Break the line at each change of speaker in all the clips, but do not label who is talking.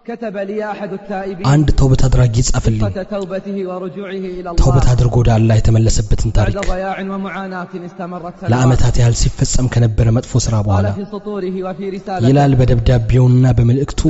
كتب لي أحد التائبين
አንድ ተውበት አድራጊ ጻፈልኝ
توبته ورجوعه إلى الله
ተውበት አድርጎ ወደ አላህ የተመለሰበትን ታሪክ
بعد ضياع ومعاناة استمرت
ለአመታት ያህል ሲፈጸም ከነበረ መጥፎ ስራ በኋላ
قال في سطوره وفي رسالته
ይላል በደብዳቤውና በመልእክቱ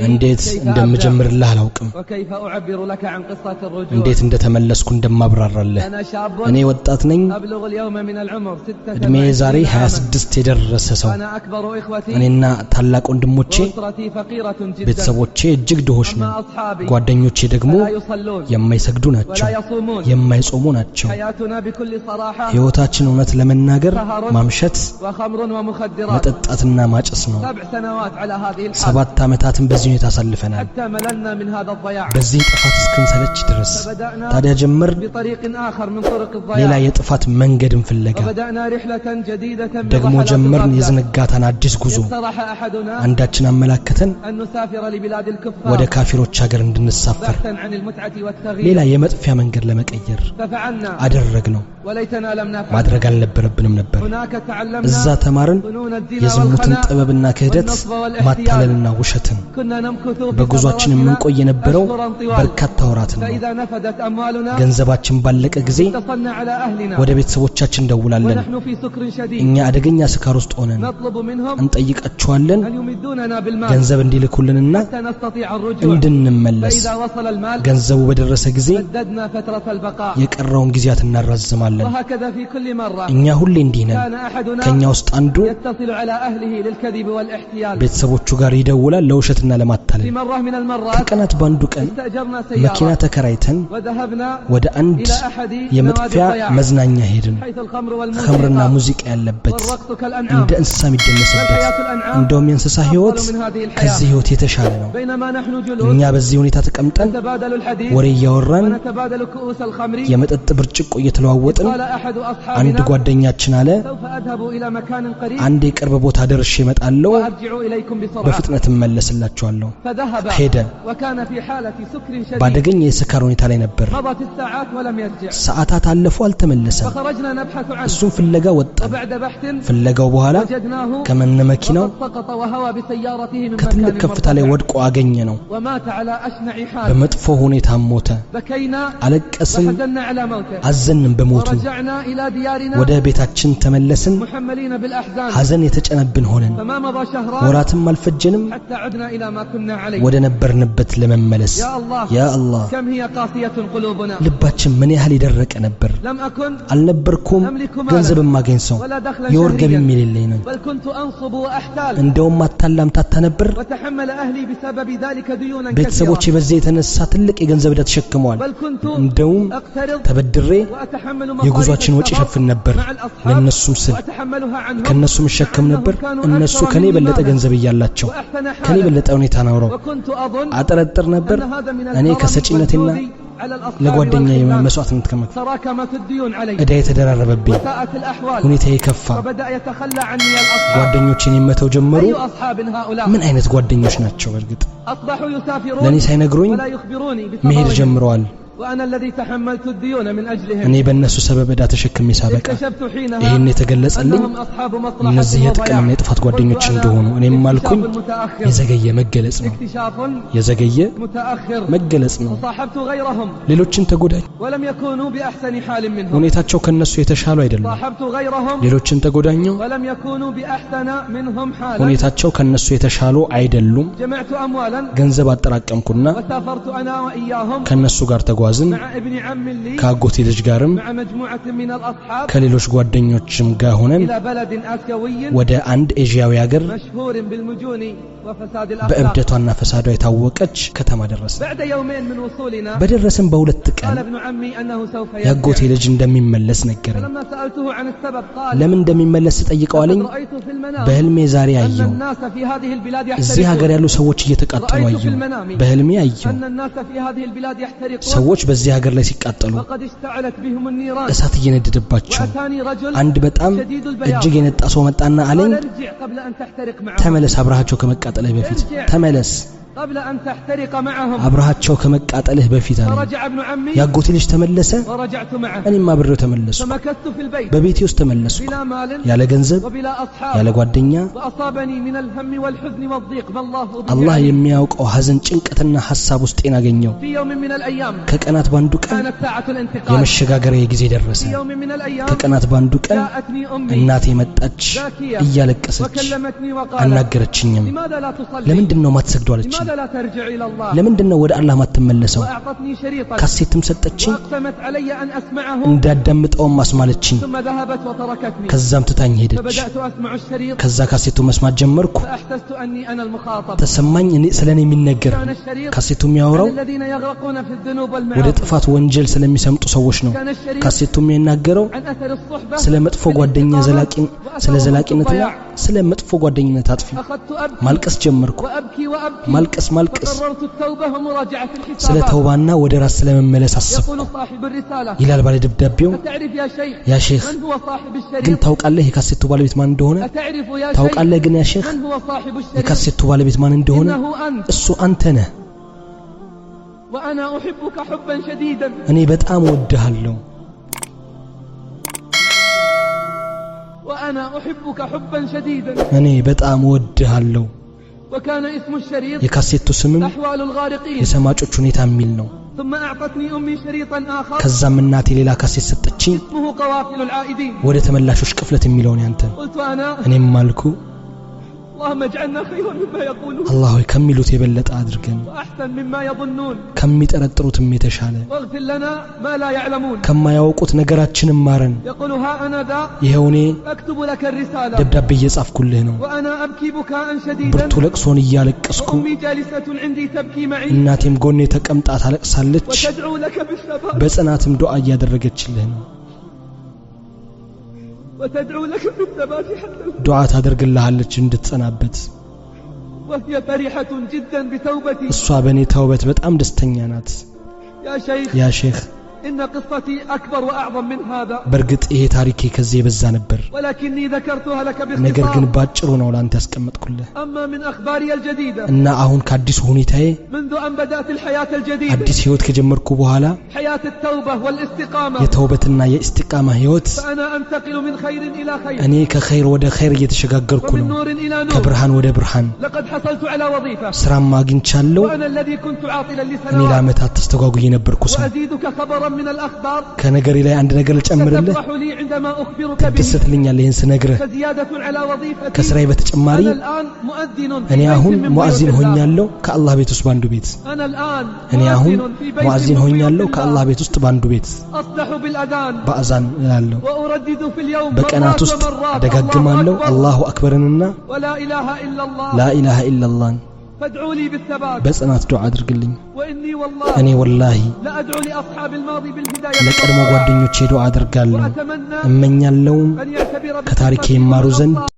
እንዴት እንደምጀምርልህ አላውቅም
وكيف أعبر لك عن قصة الرجوع
እንዴት እንደተመለስኩ እንደማብራራለህ
أنا شاب
እኔ ወጣት ነኝ
أبلغ اليوم من العمر 86
እድሜ ዛሬ 26 የደረሰ ሰው
أنا أكبر إخوتي
እኔና ታላቅ ወንድሞቼ
أسرتي فقيرة جدا
ቤተሰቦቼ እጅግ ድሆች ነን
أما أصحابي
ጓደኞቼ ደግሞ
لا يصلون
የማይሰግዱ ናቸው
ولا يصومون
የማይጾሙ ናቸው
حياتنا بكل صراحة
ህይወታችን እውነት ለመናገር ማምሸት
وخمر ومخدرات
መጠጣትና ማጨስ ነው
7 سنوات على هذه الحال
7 አመታትን በዚህ ሁኔታ አሳልፈናል
حتى مللنا من هذا الضياع
በዚህ ጥፋት እስክንሰለች ድረስ
فبدأنا
ታዲያ ጀመር
بطريق آخر من طرق
ሌላ
الضياع
የጥፋት መንገድን ፍለጋ
وبدأنا رحلة جديدة من
ደግሞ
رحلات
ጀመርን
الغفلة.
የዝንጋታን አዲስ ጉዞ
اقترح أحدنا
አንዳችን አመላከተን
أن نسافر لبلاد الكفار
ወደ ካፊሮች ሀገር እንድንሳፈር
بحثا عن المتعة والتغيير
ሌላ የመጥፊያ መንገድ ለመቀየር
ففعلنا
አደረግነው
وليتنا لم نفعل
ማድረግ አልነበረብንም ነበር
هناك تعلمنا
እዛ ተማርን
فنون الزنا
የዝሙትን
والخلاء
ጥበብና ክህደት
والنصب والاحتيال.
ማታለልና ውሸትን
كنا نمكث في
በጉዟችን
ثمراتنا
የምንቆይ የነበረው
أشهراً طوال.
በርካታ ወራት ነው
فإذا نفدت أموالنا
ገንዘባችን ባለቀ ጊዜ
اتصلنا على أهلنا
ወደ ቤተሰቦቻችን ደውላለን
ونحن في سكر شديد
እኛ አደገኛ ስካር ውስጥ ሆነን
نطلب منهم
እንጠይቃቸዋለን
أن يمدوننا بالمال
ገንዘብ እንዲልኩልንና
حتى نستطيع الرجوع
እንድንመለስ
فإذا وصل المال
ገንዘቡ በደረሰ ጊዜ
سددنا فترة البقاء
የቀረውን ጊዜያት እናራዝማለን
وهكذا في كل مرة
እኛ ሁሌ እንዲህ ነን
كان أحدنا
ከኛ ውስጥ አንዱ
يتصل على أهله للكذب والاحتيال
ቤተሰቦቹ ጋር ይደውላል ለውሸትና
في
ለማታለል
مرة من المرات
ከቀናት ባንዱ ቀን
استأجرنا
መኪና
سيارة
ተከራይተን
وذهبنا
ወደ አንድ
إلى أحد
የመጥፊያ
نوادي الضياع
መዝናኛ ሄድን
حيث الخمر
ኸምርና
والموسيقى
ሙዚቃ ያለበት
والرقص كالأنعام
እንደ እንስሳ የሚደነስበት
والحياة الأنعام
እንደውም የእንስሳ ህይወት
أفضل من هذه
ከዚህ
الحياة
ህይወት የተሻለ ነው
بينما نحن
እኛ
جلوس
በዚህ ሁኔታ ተቀምጠን
نتبادل الحديث
ወሬ እያወራን
ونتبادل كؤوس الخمر
የመጠጥ ብርጭቆ እየተለዋወጥን
قال أحد
አንድ
أصحابنا
ጓደኛችን አለ
سوف أذهب إلى مكان قريب
አንድ የቅርብ ቦታ ደርሼ እመጣለሁ
وأرجع إليكم بسرعة
በፍጥነት እመለስላችኋለሁ
فذهب
ሄደ
وكان في حالة سكر شديد
ባደገኛ የስካር ሁኔታ ላይ ነበር
مضت الساعات ولم يرجع
ሰዓታት አለፉ አልተመለሰም
فخرجنا نبحث عنه
እሱን ፍለጋ ወጣን
وبعد بحث
ፍለጋው በኋላ
وجدناه
ከመነ መኪናው
وقد سقط وهوى بسيارته من
ከትልቅ
مكان
ከፍታ ላይ
مرتفع
ወድቆ አገኘ ነው
ومات على أشنع حال
በመጥፎ ሁኔታ ሞተ
بكينا
አለቀስን
وحزنا على موته
አዘንን በሞቱ
ورجعنا إلى ديارنا
ወደ ቤታችን ተመለስን
محملين بالأحزان
ሐዘን የተጨነብን ሆነን
فما مضى شهران
ወራትም አልፈጀንም
حتى عدنا إلى ما كنا عليه
ወደ ነበርንበት ለመመለስ
يا الله
ያ አላህ
كم هي قاسية قلوبنا
ልባችን ምን ያህል የደረቀ ነበር
لم أكن
አልነበርኩም
أملك
ገንዘብ
مالا
ማገኝ ሰው
ولا دخلا
የወር ገቢም
شهريا
የሌለኝ ነኝ
بل كنت أنصب وأحتال
እንደውም አታላምታታ ነበር
وتحمل أهلي بسبب ذلك ديونا
ቤተሰቦቼ
كثيرة
በዚህ የተነሳ ትልቅ የገንዘብ ዕዳ ተሸክመዋል
بل كنت
እንደውም
أقترض
ተበድሬ
وأتحمل
የጉዟችን
مصاريف
ወጪ
السفر
ሸፍን ነበር
مع الأصحاب
ለነሱም ስል
وأتحملها عنهم
ከነሱም ሸከም ነበር እነሱ ከኔ በለጠ ገንዘብ እያላቸው
وأحسن
ከኔ
حالا
በለጠ ሁኔታ ነው
وكنت أظن
አጠረጥር ነበር
أن هذا من
እኔ
الكرم
ከሰጪነቴና
والجود على الأصحاب
ለጓደኛ
والخلان
መስዋዕትነት ከመክፈል
تراكمت الديون علي
ዕዳ የተደራረበብኝ
وساءت الأحوال
ሁኔታ የከፋ
وبدأ يتخلى عني الأصحاب
ጓደኞቼን የመተው ጀመሩ
أي أصحاب هؤلاء
ምን አይነት ጓደኞች ናቸው በርግጥ
أصبحوا يسافرون
ለኔ ሳይነግሩኝ
ولا يخبروني
መሄድ
بسفرهم
ጀምረዋል
وأنا الذي تحملت الديون من أجلهم
እኔ በእነሱ ሰበብ ዕዳ ተሸክሜ ሳበቃ
اكتشفت حينها
ይሄን የተገለጸልኝ
أنهم أصحاب مصلحة
እነዚህ የጥቅምና የጥፋት ጓደኞች እንደሆኑ እኔም አልኩኝ
متأخر
የዘገየ መገለጽ ነው
اكتشاف
የዘገየ
متأخر
መገለጽ ነው
فصاحبت غيرهم
ሌሎችን ተጎዳኝ
ولم يكونوا بأحسن حال منهم
ሁኔታቸው ከነሱ የተሻሉ አይደለም
صاحبت غيرهم
ሌሎችን ተጎዳኘው
ولم يكونوا بأحسن منهم حالا
ሁኔታቸው ከነሱ የተሻሉ አይደሉም
جمعت أموالا
ገንዘብ አጠራቀምኩና
وسافرت أنا وإياهم
ከነሱ ጋር ተጓዝን
مع ابن عم لي
ከአጎቴ ልጅ ጋርም
مع مجموعة من الأصحاب
ከሌሎች ጓደኞችም ጋር ሆነን
إلى بلد آسيوي
ወደ አንድ ኤዥያዊ ሀገር
مشهور بالمجون وفساد الأخلاق
በእብደቷና ፈሳዷ የታወቀች ከተማ ደረስን
بعد يومين من وصولنا
በደረስን በሁለት ቀን
قال ابن عمي أنه سوف
ያጎቴ
يرجع
ልጅ እንደሚመለስ ነገረኝ
فلما سألته عن السبب قال
ለምን እንደሚመለስ ጠይቀው አለኝ
لقد رأيت في المنام
በህልሜ ዛሬ
أن
አየው
الناس في هذه البلاد
እዚህ ሀገር
يحترقون
ያሉ ሰዎች እየተቃጠሉ
رأيت في
አየው
المنام
በህልሜ አየው
أن الناس في هذه البلاد يحترقون
ሰዎች በዚህ ሀገር ላይ ሲቃጠሉ
وقد اشتعلت بهم النيران
እሳት እየነደደባቸው
وأتاني رجل
አንድ በጣም
شديد البياض
እጅግ የነጣ ሰው መጣና አለኝ
قال ارجع قبل أن تحترق معهم
ተመለስ አብራቸው ከመቃጠልህ በፊት ተመለስ
قبل أن تحترق معهم
አብራቸው ከመቃጠልህ በፊት አለ
فرجع ابن عمي
ያጎቴ ልጅ ተመለሰ
ورجعت معه
እኔም አብሬው ተመለስኩ
فمكثت في البيت
በቤቴ ውስጥ ተመለስኩ
بلا مال
ያለ ገንዘብ
وبلا أصحاب
ያለ ጓደኛ
وأصابني من الهم والحزن والضيق ما الله به
አላህ የሚያውቀው ሐዘን ጭንቀትና ሐሳብ ውስጤን አገኘው
في يوم من الأيام
ከቀናት ባንዱ ቀን
كانت ساعة الانتقال
የመሸጋገሪያ ጊዜ ደረሰ
في يوم من الأيام
ከቀናት ባንዱ ቀን
جاءتني أمي
እናቴ መጣች
باكية
እያለቀሰች
وكلمتني وقالت
አናገረችኝም
لماذا لا تصلي
ለምንድነው ማትሰግዱ አለችኝ
لماذا لا ترجع إلى الله
ለምንድነው ወደ አላህ ማትመለሰው
وأعطتني شريطا
ካሴትም ሰጠችኝ
وأقسمت علي أن أسمعه
እንዳዳምጠው ማስማለችኝ
ثم ذهبت وتركتني
ከዛም ትታኝ ሄደች
فبدأت أسمع الشريط
ከዛ ካሴቱ መስማት ጀመርኩ
فأحسست أني أنا المخاطب
ተሰማኝ እኔ ስለኔ የሚነገር
كان الشريط
ካሴቱ የሚያወራው
عن الذين يغرقون في الذنوب
ወደ
والمعاصي
ጥፋት ወንጀል ስለሚሰምጡ ሰዎች ነው
كان الشريط
ካሴቱ የሚናገረው
عن أثر الصحبة
ስለ መጥፎ ጓደኛ ስለ ዘላቂነትና ስለ መጥፎ ጓደኝነት አጥፊ
أخذت أبكي
ማልቀስ ጀመርኩ
وأبكي وأبكي
ማልቀስ
فقررت التوبة ومراجعة
ስለ
الحسابات
ተውባና ወደ ራስ ስለመመለስ አሰብኩ
يقول صاحب الرسالة
ይላል ባለ ደብዳቤው
أتعرف يا شيخ
ያ ሼኽ
من هو صاحب
ግን
الشريط
ታውቃለህ የካሴቱ ባለቤት ማን እንደሆነ
أتعرف يا شيخ
ታውቃለህ ግን ያ ሼኽ
من هو صاحب الشريط
የካሴቱ ባለቤት ማን እንደሆነ
إنه أنت
እሱ አንተ ነህ
وأنا أحبك حبا شديدا
እኔ በጣም እወድሃለሁ
وأنا أحبك حبا شديدا
እኔ በጣም እወድሃለሁ
وكان اسم الشريط
የካሴቱ ስምም
أحوال الغارقين
የሰማጮች ሁኔታ የሚል ነው
ثم أعطتني أمي شريطا آخر
ከዛም እናቴ ሌላ ካሴት ሰጠችኝ
اسمه قوافل العائدين
ወደ ተመላሾች ቅፍለት የሚለውን ያንተ
قلت أنا
እኔም ማልኩ
اللهم اجعلنا خيرا مما يقولون
አላህ ሆይ ከሚሉት የበለጠ አድርገን
وأحسن مما يظنون
ከሚጠረጥሩትም የተሻለ
واغفر لنا ما لا يعلمون
ከማያውቁት ነገራችንን ማረን
يقول ها أنا ذا
ይሄው እኔ
أكتب لك الرسالة
ደብዳቤ እየጻፍኩልህ ነው
وأنا أبكي بكاء شديدا
ብርቱ ለቅሶን እያለቀስኩ
وأمي جالسة عندي تبكي معي
እናቴም ጎኔ ተቀምጣ ታለቅሳለች
وتدعو لك بالثبات
በጽናትም ዱዓ እያደረገችልህ ነው
وتدعو لك بالثبات حتى
ዱዓ ታደርግልሃለች እንድትጸናበት
وهي فرحة جدا بتوبتي
እሷ በእኔ ተውበት በጣም ደስተኛ ናት
يا شيخ
ያ ሼኽ
إن قصتي أكبر وأعظم من هذا
በእርግጥ ይሄ ታሪኬ ከዚህ የበዛ ነበር
ولكني ذكرتها لك
ነገር ግን
باختصار
ባጭሩ ነው ላንተ ያስቀመጥኩልህ
أما من أخباري الجديدة
እና አሁን ከአዲሱ ሁኔታዬ
منذ أن بدأت الحياة الجديدة
አዲስ ህይወት ከጀመርኩ በኋላ
حياة التوبة والاستقامة
የተውበትና የእስቲቃማ ህይወት
فأنا أنتقل من خير إلى خير
እኔ ከኸይር ወደ ኸይር እየተሸጋገርኩ
ومن
ነው
نور إلى نور
ከብርሃን ወደ ብርሃን
لقد حصلت على وظيفة
ስራም አግኝቻለሁ
وأنا الذي كنت عاطلا
እኔ
لسنوات
ለዓመታት ተስተጓጉዬ የነበርኩ ሰው
وأزيدك خبرا من الأخبار
ከነገሬ ላይ አንድ ነገር ልጨምርልህ
ستفرح لي عندما أخبرك به
ትደሰትልኛለህ ይህን ስነግርህ
فزيادة على وظيفتي
ከስራዬ በተጨማሪ
أنا الآن مؤذن
እኔ
في
አሁን
بيت من
ሙአዚን
بيوت الله
ሆኛለሁ ከአላህ ቤት ውስጥ ባንዱ ቤት
أنا الآن
እኔ አሁን
مؤذن في بيت
ሙአዚን
من بيوت
ሆኛለሁ ከአላህ
الله
ቤት ውስጥ ባንዱ ቤት
أصلح بالأذان
በአዛን እላለሁ
وأردد في اليوم
በቀናት
مرات
ውስጥ
ومرات
ደጋግማለሁ
الله أكبر
አላሁ አክበርንና
ولا إله إلا الله
ላ ኢላሃ ኢላላህን
فادعوا لي بالثبات
በጽናት ዱዓ አድርግልኝ
وإني
እኔ
والله
ወላሂ
لأدعو لأصحاب الماضي بالهداية
ለቀድሞ ጓደኞቼ ዱዓ አድርጋለሁ
وأتمنى
እመኛለሁ
أن يعتبر
ከታሪኬ
بقصتي
ይማሩ ዘንድ
والأخطاء